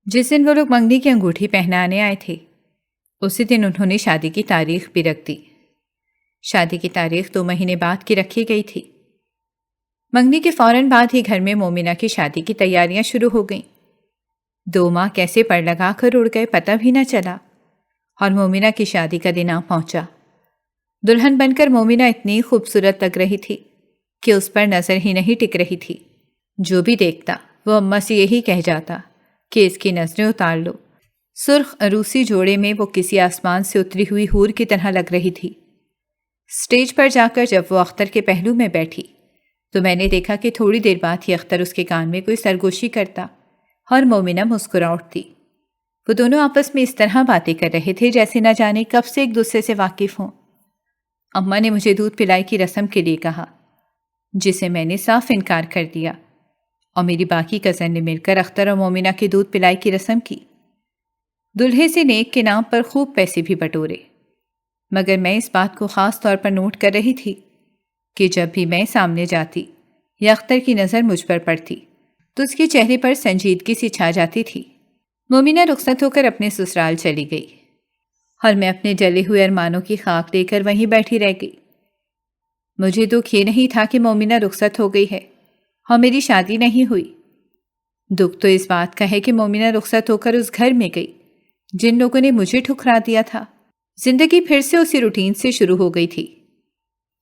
جس دن وہ لوگ منگنی کی انگوٹھی پہنانے آئے تھے اسی دن انہوں نے شادی کی تاریخ بھی رکھ دی۔ شادی کی تاریخ 2 مہینے بعد کی رکھی گئی تھی۔ منگنی کے فوراً بعد ہی گھر میں مومنہ کی شادی کی تیاریاں شروع ہو گئیں۔ 2 ماہ کیسے پڑ لگا کر اڑ گئے پتہ بھی نہ چلا اور مومنہ کی شادی کا دن آ پہنچا۔ دلہن بن کر مومنہ اتنی خوبصورت لگ رہی تھی کہ اس پر نظر ہی نہیں ٹک رہی تھی۔ جو بھی دیکھتا وہ اماں سے یہی کہہ جاتا کہ اس کی نظریں اتار لو، سرخ عروسی جوڑے میں وہ کسی آسمان سے اتری ہوئی حور کی طرح لگ رہی تھی۔ اسٹیج پر جا کر جب وہ اختر کے پہلو میں بیٹھی تو میں نے دیکھا کہ تھوڑی دیر بعد ہی اختر اس کے کان میں کوئی سرگوشی کرتا اور مومنہ مسکرا اٹھتی۔ وہ دونوں آپس میں اس طرح باتیں کر رہے تھے جیسے نہ جانے کب سے ایک دوسرے سے واقف ہوں۔ اماں نے مجھے دودھ پلائی کی رسم کے لیے کہا، جسے میں نے صاف انکار کر دیا، اور میری باقی کزن نے مل کر اختر اور مومنہ کی دودھ پلائی کی رسم کی۔ دلہے سے نیک کے نام پر خوب پیسے بھی بٹورے، مگر میں اس بات کو خاص طور پر نوٹ کر رہی تھی کہ جب بھی میں سامنے جاتی یا اختر کی نظر مجھ پر پڑتی تو اس کے چہرے پر سنجیدگی سی چھا جاتی تھی۔ مومنہ رخصت ہو کر اپنے سسرال چلی گئی اور میں اپنے جلے ہوئے ارمانوں کی خاک لے کر وہیں بیٹھی رہ گئی۔ مجھے دکھ یہ نہیں تھا کہ مومنہ رخصت ہو گئی ہے اور میری شادی نہیں ہوئی، دکھ تو اس بات کا ہے کہ مومنہ رخصت ہو کر اس گھر میں گئی جن لوگوں نے مجھے ٹھکرا دیا تھا۔ زندگی پھر سے اسی روٹین سے شروع ہو گئی تھی۔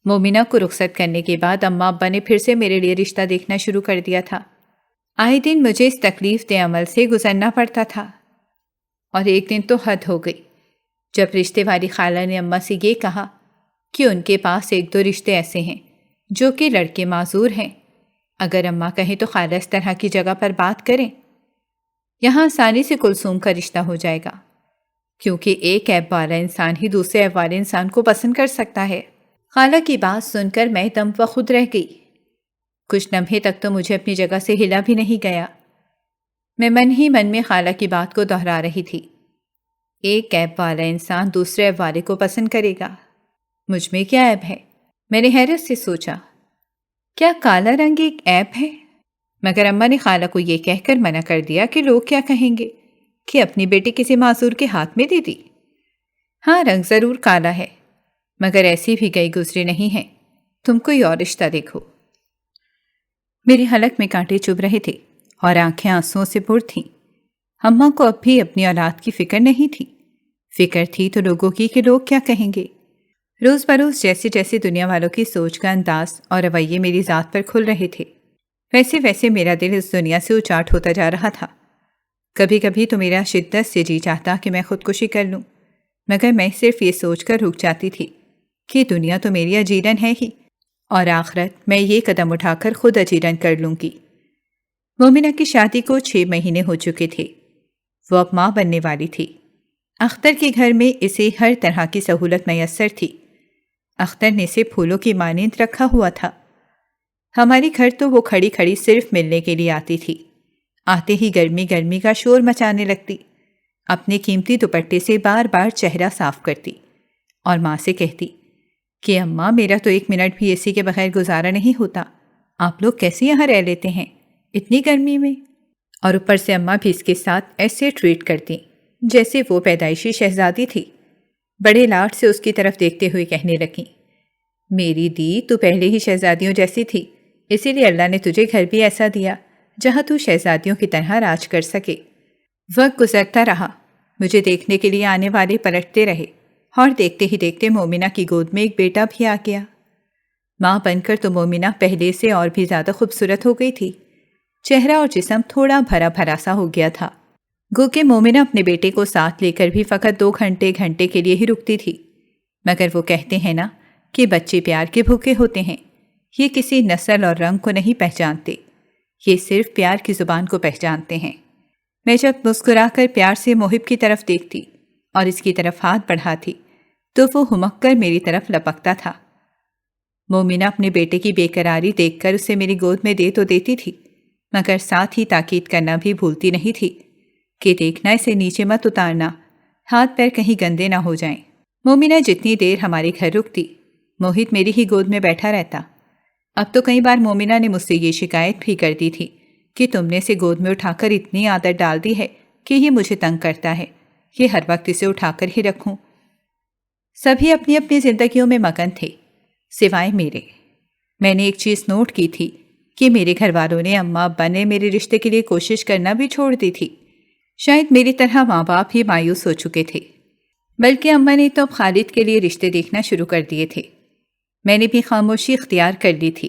مومنہ کو رخصت کرنے کے بعد اماں ابا نے پھر سے میرے لیے رشتہ دیکھنا شروع کر دیا تھا۔ آئے دن مجھے اس تکلیف دہ عمل سے گزرنا پڑتا تھا، اور ایک دن تو حد ہو گئی جب رشتے والی خالہ نے اماں سے یہ کہا کہ ان کے پاس ایک دو رشتے ایسے ہیں جو کہ لڑکے معذور ہیں، اگر اماں کہیں تو خالہ اس طرح کی جگہ پر بات کریں، یہاں آسانی سے کلثوم کا رشتہ ہو جائے گا، کیونکہ ایک عیب والا انسان ہی دوسرے عیب والے انسان کو پسند کر سکتا ہے۔ خالہ کی بات سن کر میں دم و خود رہ گئی۔ کچھ لمحے تک تو مجھے اپنی جگہ سے ہلا بھی نہیں گیا۔ میں من ہی من میں خالہ کی بات کو دہرا رہی تھی، ایک عیب والا انسان دوسرے عیب والے کو پسند کرے گا، مجھ میں کیا عیب ہے؟ میں نے حیرت سے سوچا، کیا کالا رنگ ایک عیب ہے؟ مگر اماں نے خالہ کو یہ کہہ کر منع کر دیا کہ لوگ کیا کہیں گے کہ اپنی بیٹی کسی معذور کے ہاتھ میں دے دی۔ ہاں، رنگ ضرور کالا ہے، مگر ایسی بھی گئی گزری نہیں ہے، تم کوئی اور رشتہ دیکھو۔ میرے حلق میں کانٹے چبھ رہے تھے اور آنکھیں آنسوؤں سے پر تھیں۔ اماں کو اب بھی اپنی اولاد کی فکر نہیں تھی، فکر تھی تو لوگوں کی کہ لوگ کیا کہیں گے۔ روز بروز جیسے جیسے دنیا والوں کی سوچ کا انداز اور رویے میری ذات پر کھل رہے تھے، ویسے ویسے میرا دل اس دنیا سے اچاٹ ہوتا جا رہا تھا۔ کبھی کبھی تو میرا شدت سے جی چاہتا کہ میں خودکشی کر لوں، مگر میں صرف یہ سوچ کر رک جاتی تھی کہ دنیا تو میری اجیرن ہے ہی، اور آخرت میں یہ قدم اٹھا کر خود اجیرن کر لوں گی۔ مومنہ کی شادی کو 6 مہینے ہو چکے تھے، وہ اب ماں بننے والی تھی۔ اختر کے گھر میں اسے ہر طرح کی سہولت میسر تھی۔ اختر نے اسے پھولوں کی مانند رکھا ہوا تھا۔ ہمارے گھر تو وہ کھڑی کھڑی صرف ملنے کے لیے آتی تھی، آتے ہی گرمی گرمی کا شور مچانے لگتی، اپنے قیمتی دوپٹے سے بار بار چہرہ صاف کرتی اور ماں سے کہتی کہ اماں میرا تو 1 منٹ بھی اے سی کے بغیر گزارا نہیں ہوتا، آپ لوگ کیسے یہاں رہ لیتے ہیں اتنی گرمی میں؟ اور اوپر سے اماں بھی اس کے ساتھ ایسے ٹریٹ کرتی جیسے وہ پیدائشی شہزادی تھی۔ بڑے لاڈ سے اس کی طرف دیکھتے ہوئے کہنے لگیں، میری دی تو پہلے ہی شہزادیوں جیسی تھی، اسی لیے اللہ نے تجھے گھر بھی ایسا دیا جہاں تو شہزادیوں کی طرح راج کر سکے۔ وقت گزرتا رہا، مجھے دیکھنے کے لیے آنے والے پلٹتے رہے، اور دیکھتے ہی دیکھتے مومنہ کی گود میں ایک بیٹا بھی آ گیا۔ ماں بن کر تو مومنہ پہلے سے اور بھی زیادہ خوبصورت ہو گئی تھی، چہرہ اور جسم تھوڑا بھرا بھرا سا ہو گیا تھا، گو کہ مومنہ اپنے بیٹے کو ساتھ لے کر بھی فقط 2 گھنٹے کے لیے ہی رکتی تھی۔ مگر وہ کہتے ہیں نا کہ بچے پیار کے بھوکے ہوتے ہیں، یہ کسی نسل اور رنگ کو نہیں پہچانتے، یہ صرف پیار کی زبان کو پہچانتے ہیں۔ میں جب مسکرا کر پیار سے محب کی طرف دیکھتی اور اس کی طرف ہاتھ بڑھاتی تو وہ ہمک کر میری طرف لپکتا تھا۔ مومنہ اپنے بیٹے کی بے قراری دیکھ کر اسے میری گود میں دے تو دیتی تھی، مگر ساتھ ہی تاکید کرنا بھی بھولتی نہیں تھی کہ دیکھنا اسے نیچے مت اتارنا، ہاتھ پیر کہیں گندے نہ ہو جائیں۔ مومنہ جتنی دیر ہمارے گھر رکتی، موہت میری ہی گود میں بیٹھا رہتا۔ اب تو کئی بار مومنہ نے مجھ سے یہ شکایت بھی کر دی تھی کہ تم نے اسے گود میں اٹھا کر اتنی عادت ڈال دی ہے کہ یہ مجھے تنگ کرتا ہے، یہ ہر وقت اسے اٹھا کر ہی رکھوں۔ سبھی اپنی اپنی زندگیوں میں مگن تھے سوائے میرے۔ میں نے ایک چیز نوٹ کی تھی کہ میرے گھر والوں نے اماں ابا نے میرے رشتے کے لیے کوشش کرنا بھی چھوڑ دی تھی۔ شاید میری طرح ماں باپ ہی مایوس ہو چکے تھے، بلکہ اماں نے تو اب خالد کے لیے رشتے دیکھنا شروع کر دیے تھے۔ میں نے بھی خاموشی اختیار کر لی تھی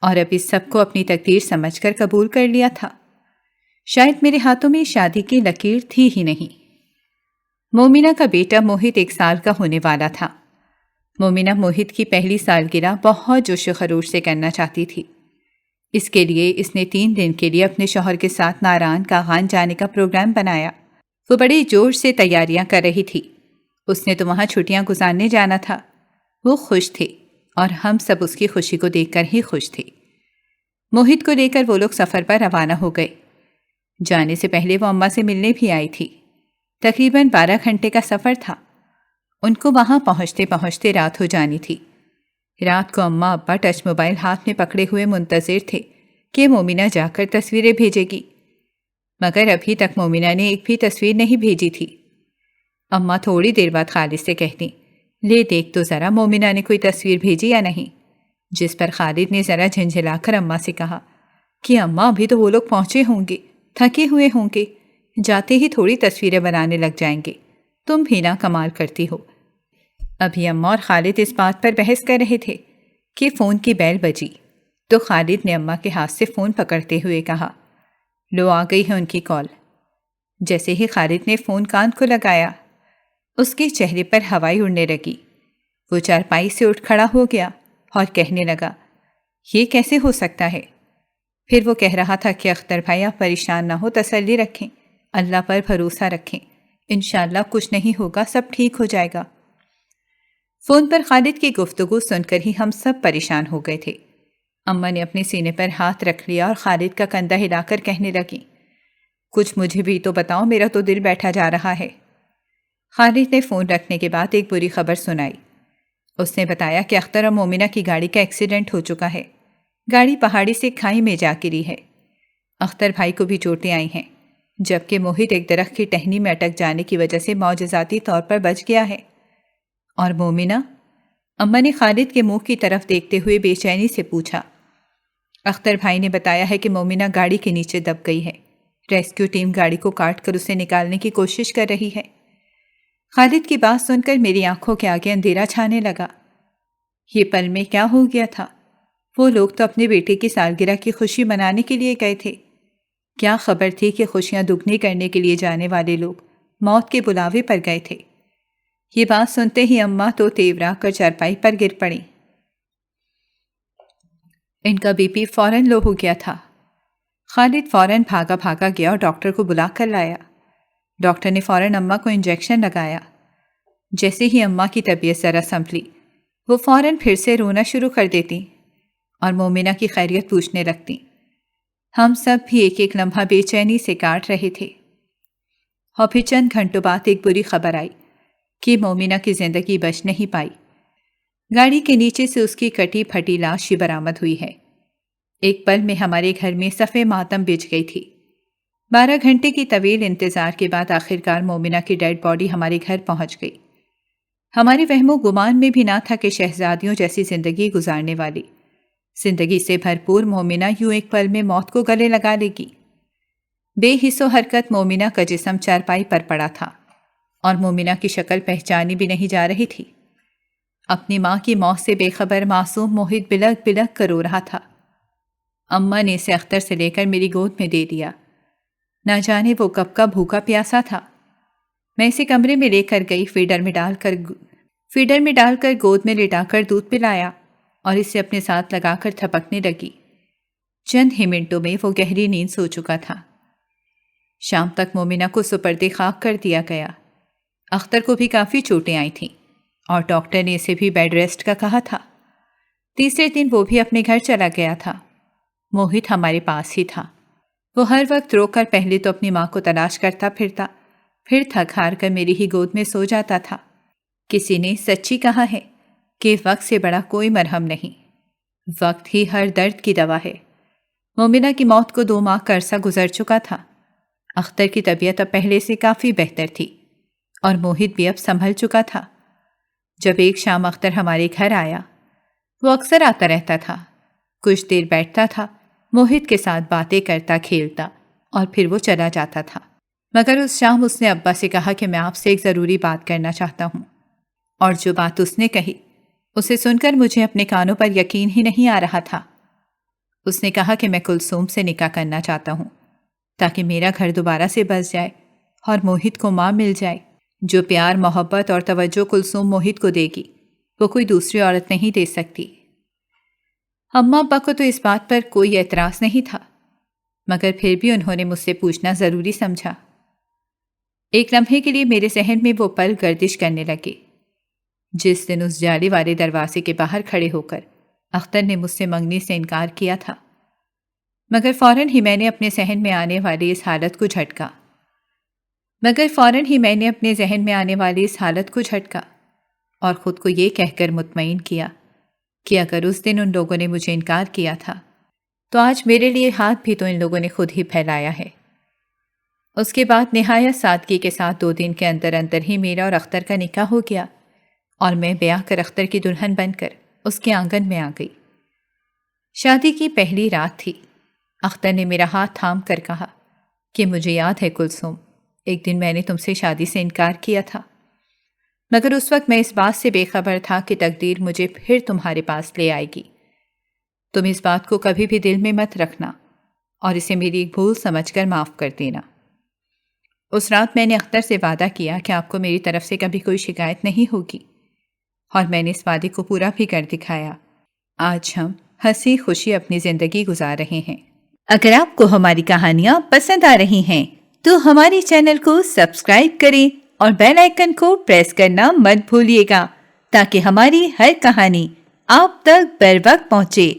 اور اب اس سب کو اپنی تقدیر سمجھ کر قبول کر لیا تھا۔ شاید میرے ہاتھوں میں شادی کی لکیر تھی ہی نہیں۔ مومنہ کا بیٹا موہت 1 سال کا ہونے والا تھا۔ مومنہ موہت کی پہلی سالگرہ بہت جوش و خروش سے کرنا چاہتی تھی۔ اس کے لیے اس نے 3 دن کے لیے اپنے شوہر کے ساتھ ناران کاغان جانے کا پروگرام بنایا۔ وہ بڑے جوش سے تیاریاں کر رہی تھی۔ اس نے تو وہاں چھٹیاں گزارنے جانا تھا۔ وہ خوش تھے اور ہم سب اس کی خوشی کو دیکھ کر ہی خوش تھے۔ موہت کو لے کر وہ لوگ سفر پر روانہ ہو گئے۔ جانے سے پہلے وہ اماں سے ملنے بھی آئی تھی۔ تقریباً 12 گھنٹے کا سفر تھا۔ ان کو وہاں پہنچتے پہنچتے رات ہو جانی تھی۔ رات کو اماں ابا ٹچ موبائل ہاتھ میں پکڑے ہوئے منتظر تھے کہ مومنہ جا کر تصویریں بھیجے گی، مگر ابھی تک مومنہ نے ایک بھی تصویر نہیں بھیجی تھی۔ اماں تھوڑی دیر بعد خالد سے کہتی، لے دیکھ تو ذرا مومنہ نے کوئی تصویر بھیجی یا نہیں، جس پر خالد نے ذرا جھنجھلا کر اماں سے کہا کہ اماں ابھی تو وہ لوگ پہنچے ہوں گے، تھکے ہوئے ہوں گے، جاتے ہی تھوڑی تصویریں بنانے لگ جائیں گے، تم بھی نہ کمال کرتی ہو۔ ابھی اماں اور خالد اس بات پر بحث کر رہے تھے کہ فون کی بیل بجی تو خالد نے اماں کے ہاتھ سے فون پکڑتے ہوئے کہا، لو آ گئی ہے ان کی کال۔ جیسے ہی خالد نے فون کان کو لگایا، اس کے چہرے پر ہوائیں اڑنے لگی۔ وہ چارپائی سے اٹھ کھڑا ہو گیا اور کہنے لگا، یہ کیسے ہو سکتا ہے؟ پھر وہ کہہ رہا تھا کہ اختر بھائی آپ پریشان نہ ہو، تسلی رکھیں، اللہ پر بھروسہ رکھیں، انشاءاللہ کچھ نہیں ہوگا، سب ٹھیک ہو جائے گا۔ فون پر خالد کی گفتگو سن کر ہی ہم سب پریشان ہو گئے تھے۔ اماں نے اپنے سینے پر ہاتھ رکھ لیا اور خالد کا کندھا ہلا کر کہنے لگی، کچھ مجھے بھی تو بتاؤ، میرا تو دل بیٹھا جا رہا ہے۔ خالد نے فون رکھنے کے بعد ایک بری خبر سنائی۔ اس نے بتایا کہ اختر اور مومنہ کی گاڑی کا ایکسیڈنٹ ہو چکا ہے۔ گاڑی پہاڑی سے کھائی میں جا گری ہے۔ اختر بھائی کو بھی چوٹیں آئی ہیں، جبکہ موہت ایک درخت کی ٹہنی میں اٹک جانے کی وجہ سے معجزاتی طور پر بچ گیا ہے۔ اور مومنہ؟ اماں نے خالد کے منہ کی طرف دیکھتے ہوئے بے چینی سے پوچھا۔ اختر بھائی نے بتایا ہے کہ مومنہ گاڑی کے نیچے دب گئی ہے۔ ریسکیو ٹیم گاڑی کو کاٹ کر اسے نکالنے کی کوشش کر رہی ہے۔ خالد کی بات سن کر میری آنکھوں کے آگے اندھیرا چھانے لگا۔ یہ پل میں کیا ہو گیا تھا؟ وہ لوگ تو اپنے بیٹے کی سالگرہ کی خوشی منانے کے لیے گئے تھے۔ کیا خبر تھی کہ خوشیاں دگنی کرنے کے لیے جانے والے لوگ موت کے بلاوے پر گئے تھے۔ یہ بات سنتے ہی اماں تو تیورا کر چارپائی پر گر پڑیں۔ ان کا بی پی فوراً لو ہو گیا تھا۔ خالد فوراً بھاگا بھاگا گیا اور ڈاکٹر کو بلا کر لایا۔ ڈاکٹر نے فوراً اماں کو انجیکشن لگایا۔ جیسے ہی اماں کی طبیعت ذرا سنبھلی، وہ فوراً پھر سے رونا شروع کر دیتی اور مومنہ کی خیریت پوچھنے لگتی۔ ہم سب بھی ایک ایک لمحہ بے چینی سے کاٹ رہے تھے۔ اور پھر چند گھنٹوں بعد ایک بری خبر آئی کہ مومنہ کی زندگی بچ نہیں پائی۔ گاڑی کے نیچے سے اس کی کٹی پھٹی لاش ہی برآمد ہوئی ہے۔ ایک پل میں ہمارے گھر میں صفِ ماتم بچ گئی تھی۔ 12 گھنٹے کی طویل انتظار کے بعد آخرکار مومنہ کی ڈیڈ باڈی ہمارے گھر پہنچ گئی۔ ہمارے وہم و گمان میں بھی نہ تھا کہ شہزادیوں جیسی زندگی گزارنے والی، زندگی سے بھرپور مومنہ یوں ایک پل میں موت کو گلے لگا لے گی۔ بے حس و حرکت مومنہ کا جسم چارپائی پر پڑا تھا اور مومنہ کی شکل پہچانی بھی نہیں جا رہی تھی۔ اپنی ماں کی موت سے بے خبر معصوم موہت بلک بلک کر رو رہا تھا۔ اماں نے اسے اختر سے لے کر میری گود میں دے دیا۔ نہ جانے وہ کب کا بھوکا پیاسا تھا۔ میں اسے کمرے میں لے کر گئی، فیڈر میں ڈال کر گود میں لٹا کر دودھ پلایا اور اسے اپنے ساتھ لگا کر تھپکنے لگی۔ چند ہی منٹوں میں وہ گہری نیند سو چکا تھا۔ شام تک مومنہ کو سپرد خاک کر دیا گیا۔ اختر کو بھی کافی چوٹیں آئی تھیں اور ڈاکٹر نے اسے بھی بیڈ ریسٹ کا کہا تھا۔ تیسرے دن وہ بھی اپنے گھر چلا گیا تھا۔ موہت ہمارے پاس ہی تھا۔ وہ ہر وقت رو کر پہلے تو اپنی ماں کو تلاش کرتا پھرتا، پھر تھک ہار کر میری ہی گود میں سو جاتا تھا۔ کسی نے سچی کہا ہے کہ وقت سے بڑا کوئی مرہم نہیں، وقت ہی ہر درد کی دوا ہے۔ مومنہ کی موت کو 2 ماہ کا عرصہ گزر چکا تھا۔ اختر کی طبیعت اب پہلے سے کافی بہتر تھی اور موہت بھی اب سنبھل چکا تھا۔ جب ایک شام اختر ہمارے گھر آیا، وہ اکثر آتا رہتا تھا۔ کچھ دیر بیٹھتا تھا، موہت کے ساتھ باتیں کرتا کھیلتا اور پھر وہ چلا جاتا تھا۔ مگر اس شام اس نے ابا سے کہا کہ میں آپ سے ایک ضروری بات کرنا چاہتا ہوں، اور جو بات اس نے کہی اسے سن کر مجھے اپنے کانوں پر یقین ہی نہیں آ رہا تھا۔ اس نے کہا کہ میں کلثوم سے نکاح کرنا چاہتا ہوں تاکہ میرا گھر دوبارہ سے بس جائے اور موہت کو ماں مل جائے۔ جو پیار، محبت اور توجہ کلثوم موہت کو دے گی وہ کوئی دوسری عورت نہیں دے سکتی۔ اماں ابا کو تو اس بات پر کوئی اعتراض نہیں تھا، مگر پھر بھی انہوں نے مجھ سے پوچھنا ضروری سمجھا۔ ایک لمحے کے لیے میرے ذہن میں وہ پل گردش کرنے لگے جس دن اس جالی والے دروازے کے باہر کھڑے ہو کر اختر نے مجھ سے منگنی سے انکار کیا تھا، مگر فوراً ہی میں نے اپنے ذہن میں آنے والی اس حالت کو جھٹکا اور خود کو یہ کہہ کر مطمئن کیا کہ اگر اس دن ان لوگوں نے مجھے انکار کیا تھا تو آج میرے لیے ہاتھ بھی تو ان لوگوں نے خود ہی پھیلایا ہے۔ اس کے بعد نہایت سادگی کے ساتھ 2 دن کے اندر ہی میرا اور اختر کا نکاح ہو گیا اور میں بیاہ کر اختر کی دلہن بن کر اس کے آنگن میں آ گئی۔ شادی کی پہلی رات تھی۔ اختر نے میرا ہاتھ تھام کر کہا کہ مجھے یاد ہے کلثوم، ایک دن میں نے تم سے شادی سے انکار کیا تھا، مگر اس وقت میں اس بات سے بے خبر تھا کہ تقدیر مجھے پھر تمہارے پاس لے آئے گی۔ تم اس بات کو کبھی بھی دل میں مت رکھنا اور اسے میری ایک بھول سمجھ کر معاف کر دینا۔ اس رات میں نے اختر سے وعدہ کیا کہ آپ کو میری طرف سے کبھی کوئی شکایت نہیں ہوگی، اور میں نے اس وعدے کو پورا بھی کر دکھایا۔ آج ہم ہنسی خوشی اپنی زندگی گزار رہے ہیں۔ اگر آپ کو ہماری کہانیاں پسند آ رہی ہیں تو ہمارے چینل کو سبسکرائب کریں اور بیل آئیکن کو پریس کرنا مت بھولیے گا تاکہ ہماری ہر کہانی آپ تک بر وقت پہنچے۔